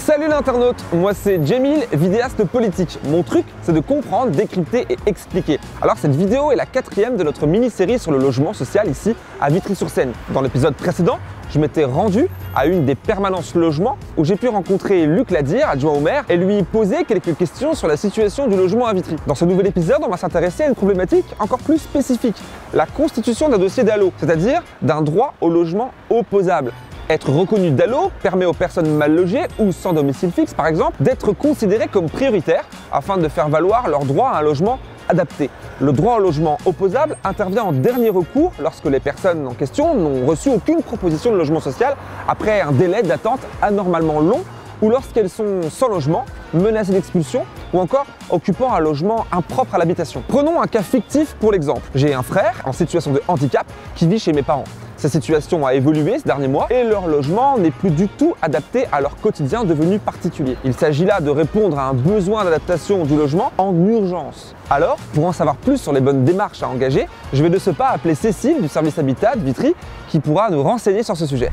Salut l'internaute, moi c'est Jamil, vidéaste politique. Mon truc, c'est de comprendre, décrypter et expliquer. Alors cette vidéo est la 4e de notre mini-série sur le logement social ici à Vitry-sur-Seine. Dans l'épisode précédent, je m'étais rendu à une des permanences logements où j'ai pu rencontrer Luc Ladir, adjoint au maire, et lui poser quelques questions sur la situation du logement à Vitry. Dans ce nouvel épisode, on va s'intéresser à une problématique encore plus spécifique, la constitution d'un dossier DALO, c'est-à-dire d'un droit au logement opposable. Être reconnu DALO permet aux personnes mal logées ou sans domicile fixe, par exemple, d'être considérées comme prioritaires afin de faire valoir leur droit à un logement adapté. Le droit au logement opposable intervient en dernier recours lorsque les personnes en question n'ont reçu aucune proposition de logement social après un délai d'attente anormalement long ou lorsqu'elles sont sans logement, menacées d'expulsion ou encore occupant un logement impropre à l'habitation. Prenons un cas fictif pour l'exemple. J'ai un frère en situation de handicap qui vit chez mes parents. Sa situation a évolué ces derniers mois et leur logement n'est plus du tout adapté à leur quotidien devenu particulier. Il s'agit là de répondre à un besoin d'adaptation du logement en urgence. Alors, pour en savoir plus sur les bonnes démarches à engager, je vais de ce pas appeler Cécile du service Habitat de Vitry qui pourra nous renseigner sur ce sujet.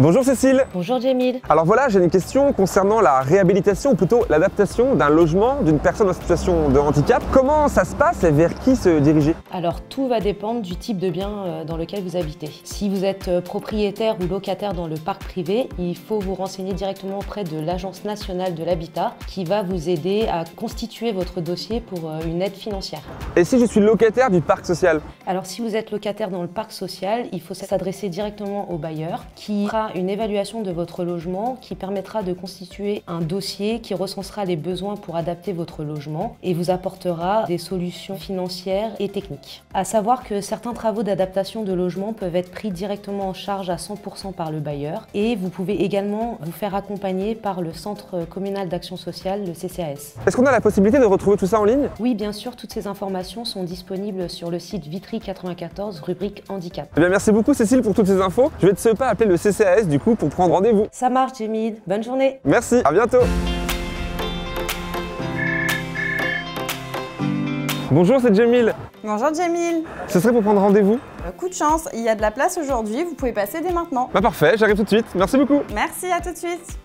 Bonjour Cécile. Bonjour Jamil. Alors voilà, j'ai une question concernant la réhabilitation ou plutôt l'adaptation d'un logement d'une personne en situation de handicap. Comment ça se passe et vers qui se diriger? Alors tout va dépendre du type de bien dans lequel vous habitez. Si vous êtes propriétaire ou locataire dans le parc privé, il faut vous renseigner directement auprès de l'Agence nationale de l'habitat qui va vous aider à constituer votre dossier pour une aide financière. Et si je suis locataire du parc social? Alors si vous êtes locataire dans le parc social, il faut s'adresser directement au bailleur qui fera une évaluation de votre logement qui permettra de constituer un dossier qui recensera les besoins pour adapter votre logement et vous apportera des solutions financières et techniques. À savoir que certains travaux d'adaptation de logement peuvent être pris directement en charge à 100% par le bailleur et vous pouvez également vous faire accompagner par le Centre communal d'action sociale, le CCAS. Est-ce qu'on a la possibilité de retrouver tout ça en ligne? Oui, bien sûr, toutes ces informations sont disponibles sur le site Vitry 94, rubrique handicap. Eh bien, merci beaucoup Cécile pour toutes ces infos. Je vais de ce pas appeler le CCAS du coup pour prendre rendez-vous. Ça marche Jamil, bonne journée. Merci, à bientôt. Bonjour, c'est Jamil. Bonjour Jamil. Ce serait pour prendre rendez-vous? Coup de chance, il y a de la place aujourd'hui, vous pouvez passer dès maintenant. Bah parfait, j'arrive tout de suite. Merci beaucoup. Merci, à tout de suite.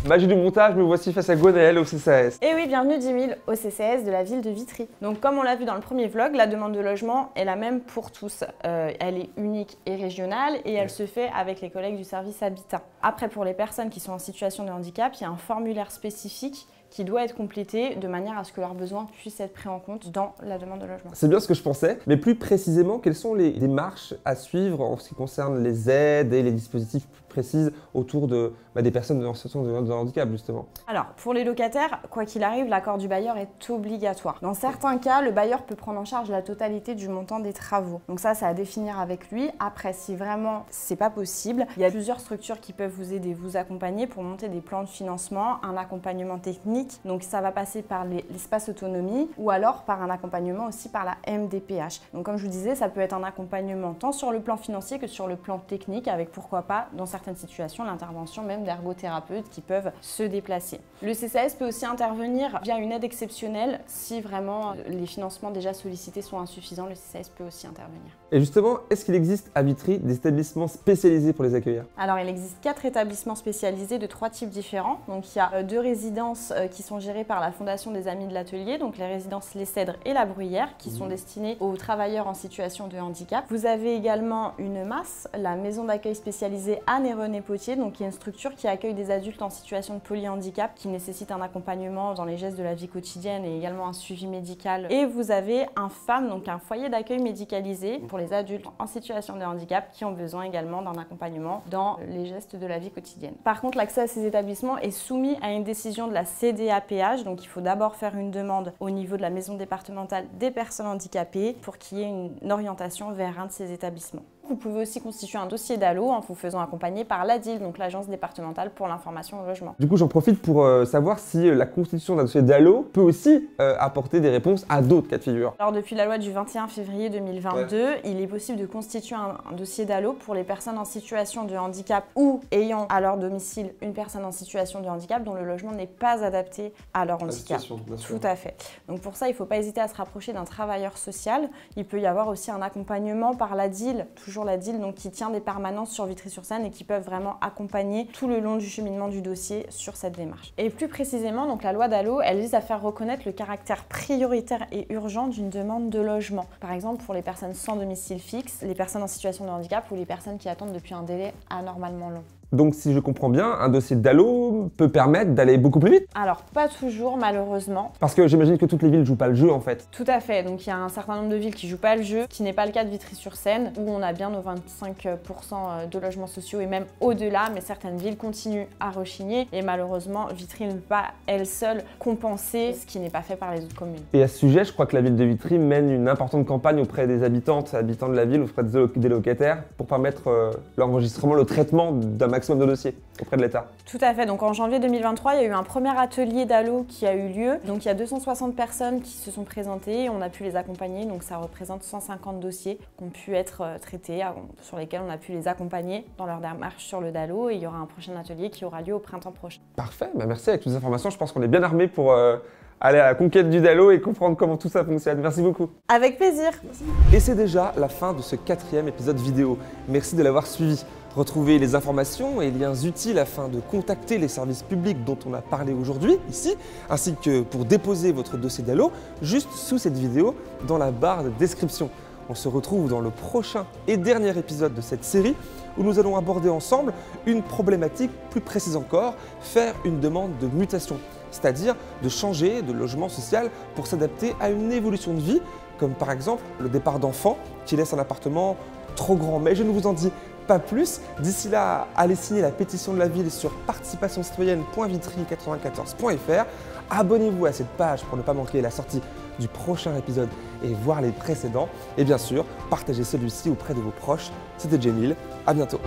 Magie du montage, me voici face à Gwenaëlle au CCAS. Et oui, bienvenue Jamil au CCAS de la ville de Vitry. Donc comme on l'a vu dans le premier vlog, la demande de logement est la même pour tous. Elle est unique et régionale et elle se fait avec les collègues du service Habitat. Après, pour les personnes qui sont en situation de handicap, il y a un formulaire spécifique qui doit être complété de manière à ce que leurs besoins puissent être pris en compte dans la demande de logement. C'est bien ce que je pensais, mais plus précisément, quelles sont les démarches à suivre en ce qui concerne les aides et les dispositifs plus précis autour des personnes en situation de handicap justement? Alors, pour les locataires, quoi qu'il arrive, l'accord du bailleur est obligatoire. Dans certains cas, le bailleur peut prendre en charge la totalité du montant des travaux. Donc ça, c'est à définir avec lui. Après, si vraiment c'est pas possible, il y a plusieurs structures qui peuvent vous aider, vous accompagner pour monter des plans de financement, un accompagnement technique. Donc ça va passer par l'espace autonomie ou alors par un accompagnement aussi par la MDPH. Donc comme je vous disais, ça peut être un accompagnement tant sur le plan financier que sur le plan technique avec pourquoi pas dans certaines situations l'intervention même d'ergothérapeutes qui peuvent se déplacer. Le CCAS peut aussi intervenir via une aide exceptionnelle si vraiment les financements déjà sollicités sont insuffisants, le CCAS peut aussi intervenir. Et justement, est-ce qu'il existe à Vitry des établissements spécialisés pour les accueillir? Alors il existe 4 établissements spécialisés de 3 types différents. Donc il y a 2 résidences qui sont gérées par la Fondation des Amis de l'Atelier, donc les résidences Les Cèdres et La Bruyère, qui sont destinées aux travailleurs en situation de handicap. Vous avez également une MAS, la maison d'accueil spécialisée Anne et René Potier, donc qui est une structure qui accueille des adultes en situation de polyhandicap, qui nécessitent un accompagnement dans les gestes de la vie quotidienne et également un suivi médical. Et vous avez un FAM, donc un foyer d'accueil médicalisé pour les adultes en situation de handicap qui ont besoin également d'un accompagnement dans les gestes de la vie quotidienne. Par contre, l'accès à ces établissements est soumis à une décision de la CDAPH, donc il faut d'abord faire une demande au niveau de la maison départementale des personnes handicapées pour qu'il y ait une orientation vers un de ces établissements. Vous pouvez aussi constituer un dossier DALO en vous faisant accompagner par l'ADIL, donc l'Agence départementale pour l'information au logement. Du coup, j'en profite pour savoir si la constitution d'un dossier DALO peut aussi apporter des réponses à d'autres cas de figure. Alors depuis la loi du 21 février 2022, il est possible de constituer un dossier DALO pour les personnes en situation de handicap ou ayant à leur domicile une personne en situation de handicap dont le logement n'est pas adapté à leur handicap. Tout à fait. Donc pour ça, il ne faut pas hésiter à se rapprocher d'un travailleur social. Il peut y avoir aussi un accompagnement par l'ADIL, toujours Bonjour la DIL, donc qui tient des permanences sur Vitry-sur-Seine et qui peuvent vraiment accompagner tout le long du cheminement du dossier sur cette démarche. Et plus précisément, donc la loi DALO, elle vise à faire reconnaître le caractère prioritaire et urgent d'une demande de logement. Par exemple, pour les personnes sans domicile fixe, les personnes en situation de handicap ou les personnes qui attendent depuis un délai anormalement long. Donc si je comprends bien, un dossier DALO peut permettre d'aller beaucoup plus vite? Alors pas toujours malheureusement. Parce que j'imagine que toutes les villes ne jouent pas le jeu en fait. Tout à fait, donc il y a un certain nombre de villes qui jouent pas le jeu, ce qui n'est pas le cas de Vitry-sur-Seine, où on a bien nos 25% de logements sociaux et même au-delà, mais certaines villes continuent à rechigner et malheureusement Vitry ne peut pas elle seule compenser ce qui n'est pas fait par les autres communes. Et à ce sujet, je crois que la ville de Vitry mène une importante campagne auprès des habitants de la ville, auprès des locataires, pour permettre l'enregistrement, le traitement d'un maximum de dossiers auprès de l'État. Tout à fait, donc en janvier 2023, il y a eu un premier atelier DALO qui a eu lieu. Donc il y a 260 personnes qui se sont présentées, on a pu les accompagner, donc ça représente 150 dossiers qui ont pu être traités, sur lesquels on a pu les accompagner dans leur démarche sur le DALO et il y aura un prochain atelier qui aura lieu au printemps prochain. Parfait, merci avec toutes les informations, je pense qu'on est bien armés pour aller à la conquête du DALO et comprendre comment tout ça fonctionne. Merci beaucoup. Avec plaisir. Merci. Et c'est déjà la fin de ce 4e épisode vidéo. Merci de l'avoir suivi. Retrouvez les informations et liens utiles afin de contacter les services publics dont on a parlé aujourd'hui, ici, ainsi que pour déposer votre dossier DALO, juste sous cette vidéo, dans la barre de description. On se retrouve dans le prochain et dernier épisode de cette série où nous allons aborder ensemble une problématique plus précise encore, faire une demande de mutation, c'est-à-dire de changer de logement social pour s'adapter à une évolution de vie, comme par exemple le départ d'enfants qui laissent un appartement trop grand. Mais je ne vous en dis pas plus. D'ici là, allez signer la pétition de la ville sur participationscitoyenne.vitry94.fr. Abonnez-vous à cette page pour ne pas manquer la sortie du prochain épisode et voir les précédents. Et bien sûr, partagez celui-ci auprès de vos proches. C'était Djemil, à bientôt.